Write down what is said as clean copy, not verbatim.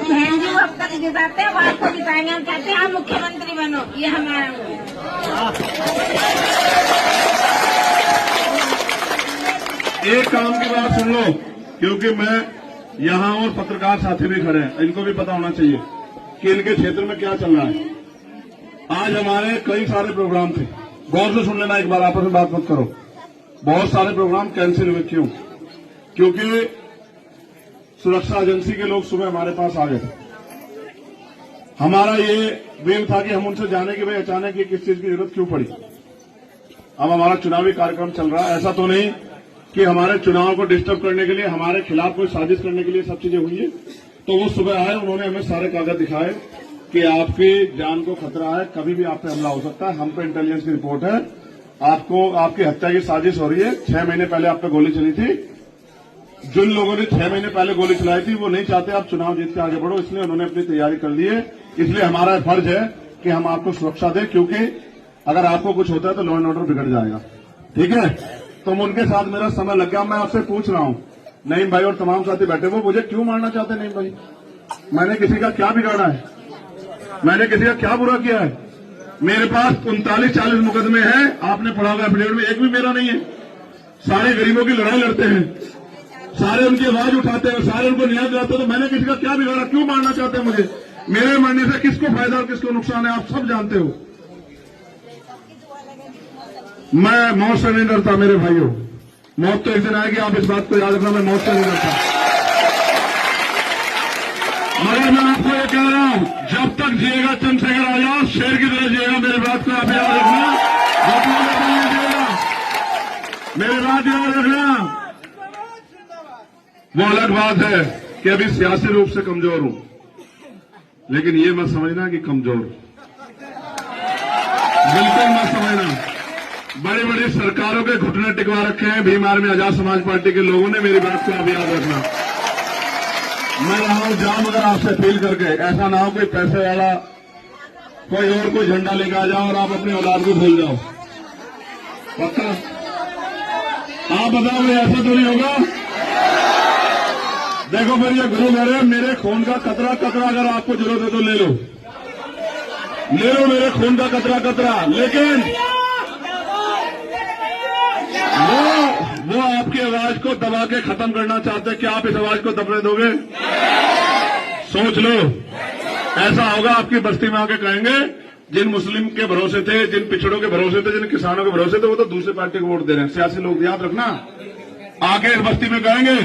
बहन जी वो अब तक जिताते हैं, वो आपको जिताएंगे। हम चाहते हैं आप मुख्यमंत्री बनो, ये हमारा वो है। एक काम की बात सुन लो, क्योंकि मैं यहाँ और पत्रकार साथी भी खड़े हैं, इनको भी पता होना चाहिए कि इनके क्षेत्र में क्या चल रहा है। आज हमारे कई सारे प्रोग्राम थे, गौर से सुन लेना, एक बार आपस में बात मत करो। बहुत सारे प्रोग्राम कैंसिल हुए, क्यों? क्योंकि सुरक्षा एजेंसी के लोग सुबह हमारे पास आ गए थे। हमारा ये वेव था कि हम उनसे जाने कि भाई अचानक ये किस चीज की जरूरत क्यों पड़ी। अब हमारा चुनावी कार्यक्रम चल रहा है, ऐसा तो नहीं कि हमारे चुनाव को डिस्टर्ब करने के लिए, हमारे खिलाफ कोई साजिश करने के लिए सब चीजें हुई है। तो वो सुबह आए, उन्होंने हमें सारे कागज दिखाए कि आपकी जान को खतरा है, कभी भी आप पे हमला हो सकता है। हम पे इंटेलिजेंस की रिपोर्ट है, आपको आपकी हत्या की साजिश हो रही है। 6 महीने पहले आप पे गोली चली थी। जिन लोगों ने 6 महीने पहले गोली चलाई थी वो नहीं चाहते आप चुनाव जीत के आगे बढ़ो, इसलिए उन्होंने अपनी तैयारी कर ली है। इसलिए हमारा फर्ज है कि हम आपको सुरक्षा दें, क्योंकि अगर आपको कुछ होता है तो लॉ एंड ऑर्डर बिगड़ जाएगा। ठीक है, तो उनके साथ मेरा समय लग गया। मैं आपसे पूछ रहा हूं, नईम भाई और तमाम साथी बैठे, वो मुझे क्यों मारना चाहते हैं? नईम भाई, मैंने किसी का क्या बिगाड़ा है? मैंने किसी का क्या बुरा किया है? मेरे पास 39-40 मुकदमे हैं, आपने पढ़ा होगा एफिडेविट में, एक भी मेरा नहीं है। सारे गरीबों की लड़ाई लड़ते हैं, सारे उनकी आवाज उठाते हैं, सारे उनको न्याय दिलाते हैं। तो मैंने किसी का क्या बिगाड़ा? क्यों मारना चाहते हैं मुझे? मेरे मरने से किसको फायदा और किसको नुकसान है, आप सब जानते हो। मैं मौत से नहीं डरता मेरे भाइयों, मौत तो एक दिन आएगी, आप इस बात को याद रखना। मैं मौत से नहीं डरता, मगर मैं आपको ये कह रहा हूं, जब तक जिएगा चंद्रशेखर आजाद शेर की तरह जिएगा। मेरी बात को आप याद रखना, जिएगा, मेरी बात याद रखना। वो अलग बात है कि अभी सियासी रूप से कमजोर हूं, लेकिन ये मत समझना कि कमजोर, बिल्कुल मत समझना। बड़ी बड़ी सरकारों के घुटने टिकवा रखे हैं भीम आर्मी आजाद समाज पार्टी के लोगों ने। मेरी बात को आप याद रखना। मैं रहा हूं जाम अगर आपसे अपील करके, ऐसा ना हो कोई पैसे वाला कोई और कोई झंडा लेकर आ जाओ और आप अपनी औलाद को भूल जाओ। पक्का? आप बताओ भाई, ऐसा तो नहीं होगा? देखो फिर ये गुरु घर है, मेरे खून का कतरा कतरा अगर आपको जरूरत है तो ले लो, ले लो मेरे खून का कतरा कतरा। लेकिन वो आपकी आवाज को दबा के खत्म करना चाहते हैं। क्या आप इस आवाज को दबने दोगे? सोच लो, ऐसा होगा आपकी बस्ती में आके कहेंगे जिन मुस्लिम के भरोसे थे, जिन पिछड़ों के भरोसे थे, जिन किसानों के भरोसे थे, वो तो दूसरी पार्टी को वोट दे रहे हैं। सियासी लोग, याद रखना, आके इस बस्ती में कहेंगे